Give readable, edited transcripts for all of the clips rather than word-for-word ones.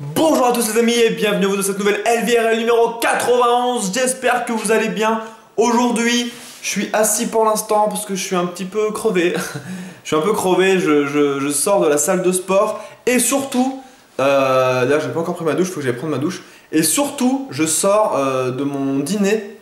Bonjour à tous les amis et bienvenue à vous dans cette nouvelle LVRL numéro 91. J'espère que vous allez bien. Aujourd'hui, je suis assis pour l'instant parce que je suis un petit peu crevé. Je suis un peu crevé, je sors de la salle de sport. Et surtout, là j'ai pas encore pris ma douche, il faut que j'aille prendre ma douche. Et surtout, je sors de mon dîner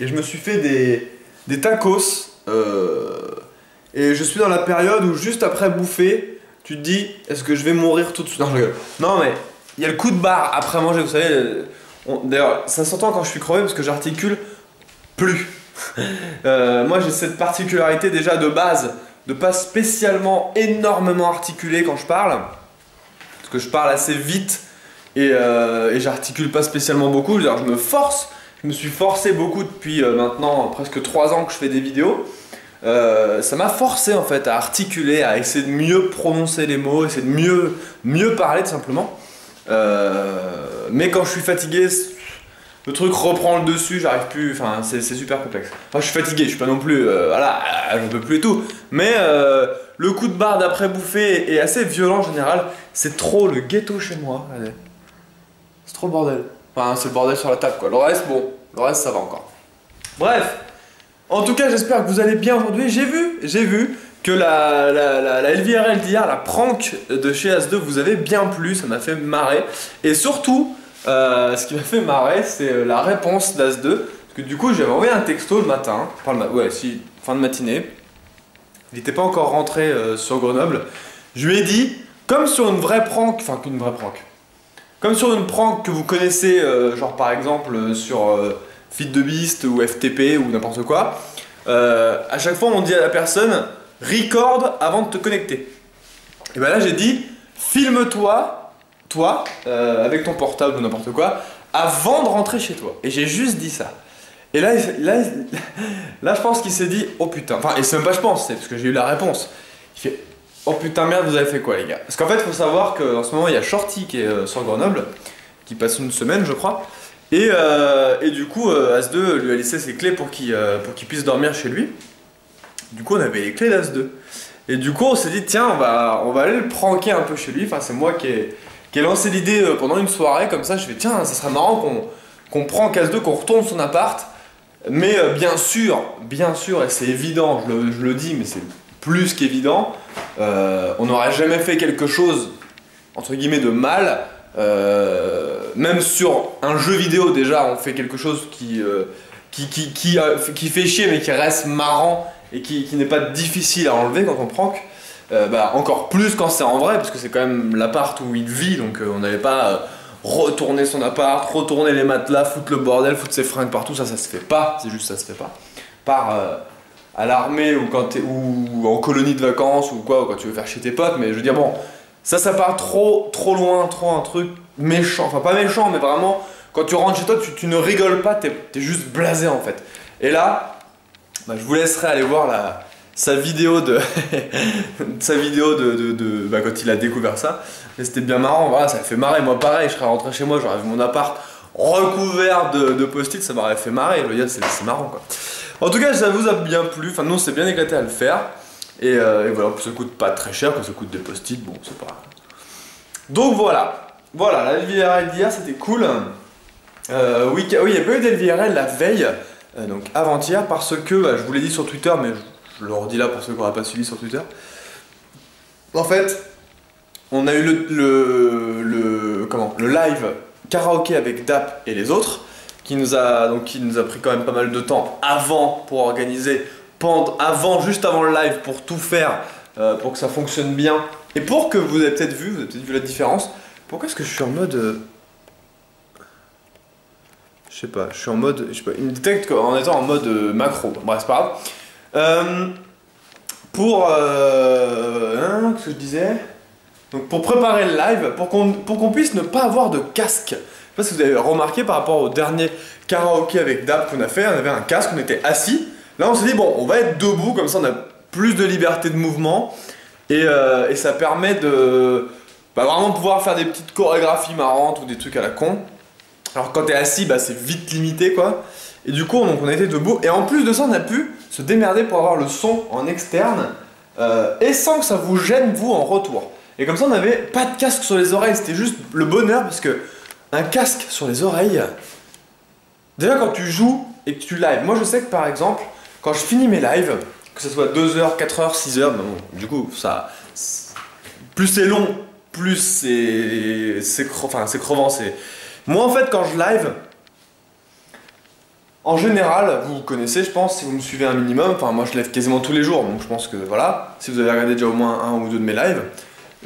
et je me suis fait des tacos. Et je suis dans la période où juste après bouffer, tu te dis, est-ce que je vais mourir tout de suite? Non, je rigole. Non, mais il y a le coup de barre après manger, vous savez. D'ailleurs, ça s'entend quand je suis crevé parce que j'articule plus. Moi, j'ai cette particularité déjà de base de pas spécialement énormément articuler quand je parle. Parce que je parle assez vite et j'articule pas spécialement beaucoup. Je me force. Je me suis forcé beaucoup depuis maintenant presque 3 ans que je fais des vidéos. Ça m'a forcé en fait à articuler, à essayer de mieux prononcer les mots, essayer de mieux parler tout simplement. Mais quand je suis fatigué, le truc reprend le dessus, j'arrive plus, enfin c'est super complexe. Enfin je suis fatigué, je suis pas non plus, voilà, j'en peux plus et tout. Mais le coup de barre d'après bouffer est assez violent en général. C'est trop le ghetto chez moi, regardez. C'est trop le bordel. Enfin c'est le bordel sur la table quoi. Le reste bon, le reste ça va encore. Bref. En tout cas, j'espère que vous allez bien aujourd'hui. J'ai vu que la LVRL d'hier, la prank de chez As2 vous avait bien plu, ça m'a fait marrer. Et surtout, ce qui m'a fait marrer, c'est la réponse d'As2. Parce que du coup, j'avais envoyé un texto le matin, fin de matinée. Il n'était pas encore rentré sur Grenoble. Je lui ai dit, comme sur une vraie prank, enfin qu'une vraie prank. Comme sur une prank que vous connaissez, genre par exemple sur... Feed de Beast ou FTP ou n'importe quoi, à chaque fois on dit à la personne record avant de te connecter. Et ben là j'ai dit filme-toi, avec ton portable ou n'importe quoi, avant de rentrer chez toi. Et j'ai juste dit ça. Et là je pense qu'il s'est dit oh putain, enfin et c'est même pas je pense, c'est parce que j'ai eu la réponse. Il fait oh putain merde vous avez fait quoi les gars? Parce qu'en fait il faut savoir qu'en ce moment il y a Shorty qui est sur Grenoble, qui passe une semaine je crois. Et du coup, As2 lui a laissé ses clés pour qu'il puisse dormir chez lui. Du coup, on avait les clés d'As2. Et du coup, on s'est dit, tiens, on va aller le pranker un peu chez lui. Enfin, c'est moi qui ai lancé l'idée pendant une soirée, comme ça. Je fais, tiens, ça serait marrant qu'on prank As2, qu'on retourne son appart. Mais bien sûr, et c'est évident, je le dis, mais c'est plus qu'évident, on n'aurait jamais fait quelque chose, entre guillemets, de mal. Même sur un jeu vidéo déjà on fait quelque chose qui fait chier mais qui reste marrant et qui n'est pas difficile à enlever quand on prank, encore plus quand c'est en vrai parce que c'est quand même l'appart où il vit donc on n'allait pas retourner son appart, retourner les matelas, foutre le bordel, foutre ses fringues partout, ça se fait pas, c'est juste ça se fait pas. Par à l'armée ou ou en colonie de vacances ou quoi, ou quand tu veux faire chez tes potes, mais je veux dire bon, ça part trop loin, trop un truc méchant, enfin pas méchant mais vraiment quand tu rentres chez toi tu ne rigoles pas, t'es juste blasé en fait. Et là, je vous laisserai aller voir sa vidéo de quand il a découvert ça. Et c'était bien marrant, voilà, ça fait marrer, moi pareil, je serais rentré chez moi, j'aurais vu mon appart recouvert de post-it, ça m'aurait fait marrer, je veux dire c'est marrant quoi. En tout cas ça vous a bien plu, enfin nous on s'est bien éclaté à le faire. Et voilà, ça coûte pas très cher, que ça coûte des post-it, bon c'est pas... Donc voilà, la LVRL d'hier c'était cool. Oui, il n'y a pas eu d'LVRL la veille, donc avant-hier, parce que, je vous l'ai dit sur Twitter, mais je le redis là pour ceux qui n'auraient pas suivi sur Twitter. En fait, on a eu le live karaoké avec Dap et les autres, qui nous a pris quand même pas mal de temps avant pour organiser, juste avant le live pour tout faire, pour que ça fonctionne bien. Et pour que vous avez peut-être vu la différence. Pourquoi est-ce que je suis en mode... je sais pas, il me détecte en étant en mode macro. Bref, c'est pas grave. Qu'est-ce que je disais? Donc pour préparer le live, pour qu'on puisse ne pas avoir de casque. Je sais pas si vous avez remarqué par rapport au dernier karaoké avec Dap qu'on a fait, on avait un casque, on était assis. Là on s'est dit bon, on va être debout, comme ça on a plus de liberté de mouvement. Et ça permet de vraiment pouvoir faire des petites chorégraphies marrantes ou des trucs à la con. Alors quand t'es assis, c'est vite limité quoi. Et du coup on était debout. Et en plus de ça on a pu se démerder pour avoir le son en externe et sans que ça vous gêne vous en retour. Et comme ça, on n'avait pas de casque sur les oreilles. C'était juste le bonheur parce que un casque sur les oreilles. Déjà, quand tu joues et que tu live, moi je sais que par exemple, quand je finis mes lives, que ce soit 2 heures, 4 heures, 6 heures, bon, du coup, ça. Plus c'est long, plus c'est crevant. Moi en fait, quand je live. En général, vous connaissez, je pense, si vous me suivez un minimum, enfin moi je lève quasiment tous les jours, donc je pense que voilà, si vous avez regardé déjà au moins un ou deux de mes lives,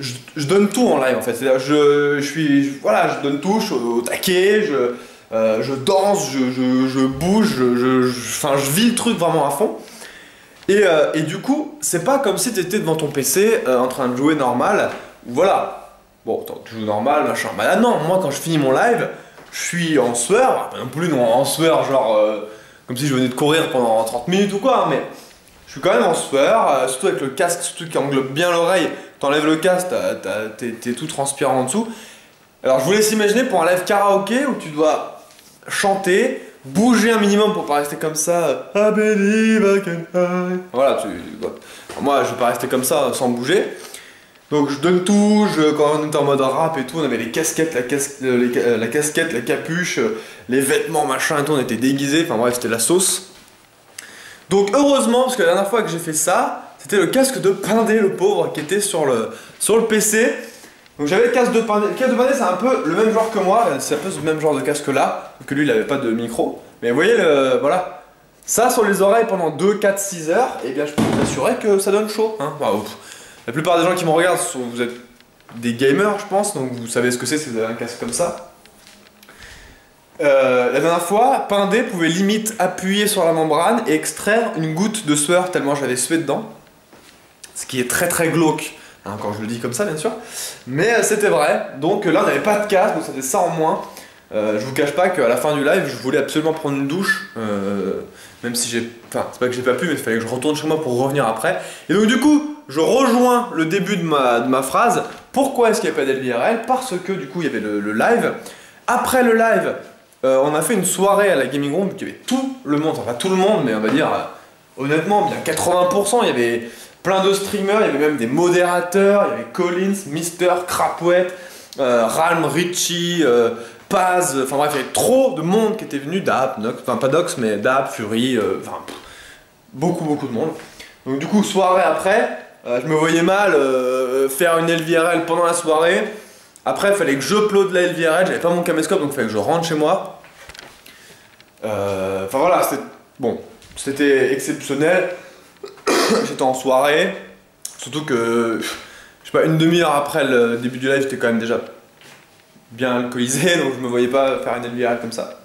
je donne tout en live en fait, c'est-à-dire je donne tout, je suis au taquet, je danse, je bouge, je vis le truc vraiment à fond. Et du coup, c'est pas comme si tu étais devant ton PC en train de jouer normal, voilà, bon, tu joues normal, machin, bah là non, moi quand je finis mon live, je suis en sueur, pas non plus en sueur genre comme si je venais de courir pendant 30 minutes ou quoi, mais je suis quand même en sueur, surtout avec le casque, surtout qui englobe bien l'oreille, t'enlèves le casque, t'es tout transpirant en dessous. Alors je vous laisse imaginer pour un live karaoké où tu dois chanter, bouger un minimum pour pas rester comme ça, I believe I can fly. Voilà, moi je vais pas rester comme ça sans bouger. Donc je donne tout, quand on était en mode rap et tout, on avait les casquettes, la casquette, la capuche, les vêtements, machin et tout, on était déguisés, enfin bref, c'était la sauce. Donc heureusement, parce que la dernière fois que j'ai fait ça, c'était le casque de Pindé, le pauvre, qui était sur le PC. Donc j'avais le casque de Pindé. Le casque de Pindé, c'est un peu le même genre que moi, c'est un peu ce même genre de casque là, que lui il avait pas de micro. Mais vous voyez, voilà, ça sur les oreilles pendant 2, 4, 6 heures, et bien je peux vous assurer que ça donne chaud. Hein. Enfin, la plupart des gens qui me regardent, vous êtes des gamers, je pense, donc vous savez ce que c'est si vous avez un casque comme ça. La dernière fois, Pindé pouvait limite appuyer sur la membrane et extraire une goutte de sueur tellement j'avais sué dedans. Ce qui est très très glauque, hein, quand je le dis comme ça bien sûr. Mais c'était vrai, donc là on n'avait pas de casque, donc ça faisait ça en moins. Je vous cache pas qu'à la fin du live, je voulais absolument prendre une douche, même si enfin c'est pas que j'ai pas pu, mais il fallait que je retourne chez moi pour revenir après. Et donc du coup, je rejoins le début de ma phrase. Pourquoi est-ce qu'il n'y a pas d'LVRL? Parce que du coup il y avait le live. Après le live, on a fait une soirée à la Gaming Room, qui avait tout le monde, enfin pas tout le monde, mais on va dire honnêtement bien 80%, il y avait plein de streamers, il y avait même des modérateurs, il y avait Collins, Mister, Crapwet, Ralm, Richie, Paz, enfin bref, il y avait trop de monde qui était venu, Dap, Nox, enfin pas Dox, mais Dap, Fury, enfin beaucoup de monde. Donc du coup, soirée après, je me voyais mal faire une LVRL pendant la soirée. Après, il fallait que j'upload la LVRL, j'avais pas mon caméscope, donc il fallait que je rentre chez moi. Enfin voilà, c'était exceptionnel. J'étais en soirée, surtout que, je sais pas, une demi-heure après le début du live, j'étais quand même déjà bien alcoolisé, donc je me voyais pas faire une LVRL comme ça.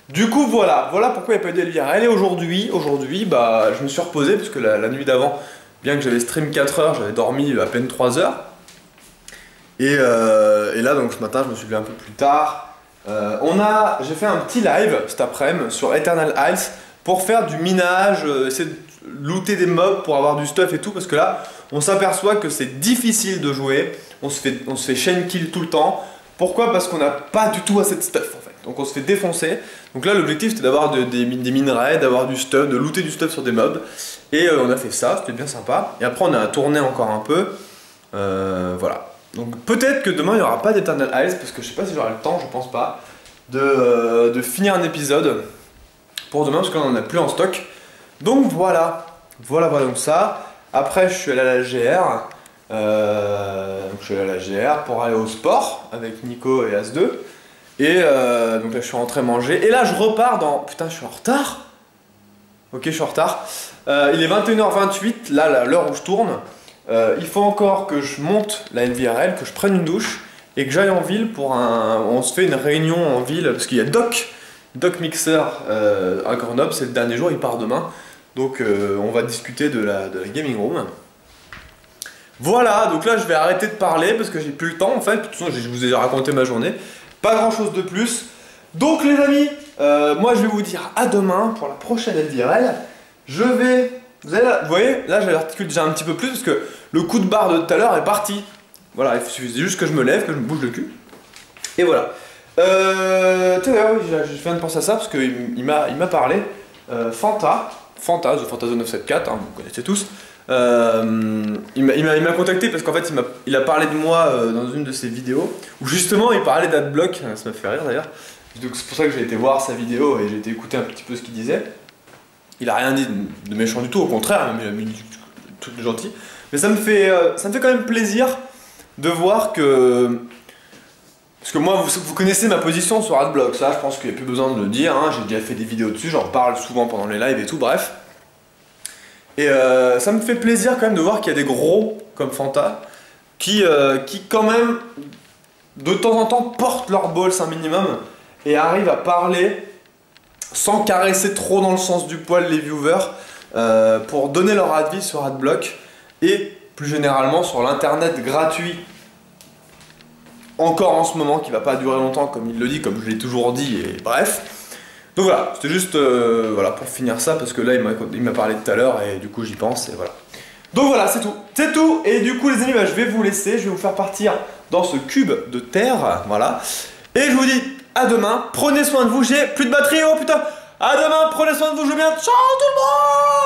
Du coup voilà pourquoi il n'y a pas eu de LVRL. Et aujourd'hui, bah, je me suis reposé, parce que la nuit d'avant, bien que j'avais stream 4 heures, j'avais dormi à peine 3 heures. Et là, donc ce matin, je me suis levé un peu plus tard. J'ai fait un petit live cet après-midi sur Eternal Isles pour faire du minage, essayer de looter des mobs pour avoir du stuff et tout, parce que là, on s'aperçoit que c'est difficile de jouer, on se fait chain kill tout le temps. Pourquoi? Parce qu'on n'a pas du tout assez de stuff en fait, donc on se fait défoncer. Donc là, l'objectif c'était d'avoir des minerais, d'avoir du stuff, de looter du stuff sur des mobs. Et on a fait ça, c'était bien sympa. Et après, on a tourné encore un peu, voilà. Donc peut-être que demain il n'y aura pas d'Eternal Isles, parce que je sais pas si j'aurai le temps, je pense pas, de finir un épisode pour demain, parce qu'on en a plus en stock. Donc voilà donc ça. Après je suis allé à la GR, pour aller au sport avec Nico et As2. Et donc là je suis rentré manger, et là je repars dans... Putain, je suis en retard. Ok, je suis en retard. Il est 21h28, là l'heure où je tourne. Il faut encore que je monte la LVRL, que je prenne une douche et que j'aille en ville pour on se fait une réunion en ville, parce qu'il y a Doc Mixer à Grenoble, c'est le dernier jour, il part demain. Donc on va discuter de la Gaming Room. Voilà, donc là je vais arrêter de parler parce que j'ai plus le temps en fait. De toute façon, je vous ai raconté ma journée. Pas grand chose de plus. Donc les amis, moi je vais vous dire à demain pour la prochaine LVRL. Vous voyez, là j'articule déjà un petit peu plus parce que le coup de barre de tout à l'heure est parti. Voilà, il suffisait juste que je me lève, que je me bouge le cul. Et voilà. Je viens de penser à ça parce qu'il m'a parlé. Fanta The Fantazone 974, hein, vous connaissez tous. Il m'a contacté parce qu'en fait il a parlé de moi dans une de ses vidéos où justement il parlait d'Adblock, ça m'a fait rire d'ailleurs. Donc c'est pour ça que j'ai été voir sa vidéo et j'ai été écouter un petit peu ce qu'il disait. Il a rien dit de méchant du tout, au contraire, il a mis tout gentil. Mais ça me fait quand même plaisir de voir que... Parce que moi, vous connaissez ma position sur Adblock, ça je pense qu'il n'y a plus besoin de le dire, hein. J'ai déjà fait des vidéos dessus, j'en parle souvent pendant les lives et tout, bref. Et ça me fait plaisir quand même de voir qu'il y a des gros comme Fanta qui quand même de temps en temps portent leur balls un minimum et arrivent à parler sans caresser trop dans le sens du poil les viewers pour donner leur avis sur Adblock et plus généralement sur l'internet gratuit encore en ce moment qui va pas durer longtemps comme il le dit, comme je l'ai toujours dit et bref. Donc voilà, c'était juste voilà, pour finir ça parce que là il m'a parlé tout à l'heure et du coup j'y pense et voilà. Donc voilà, c'est tout. C'est tout et du coup les amis, bah, je vais vous laisser, je vais vous faire partir dans ce cube de terre, voilà. Et je vous dis à demain, prenez soin de vous, j'ai plus de batterie, oh putain. À demain, prenez soin de vous, je viens, ciao tout le monde.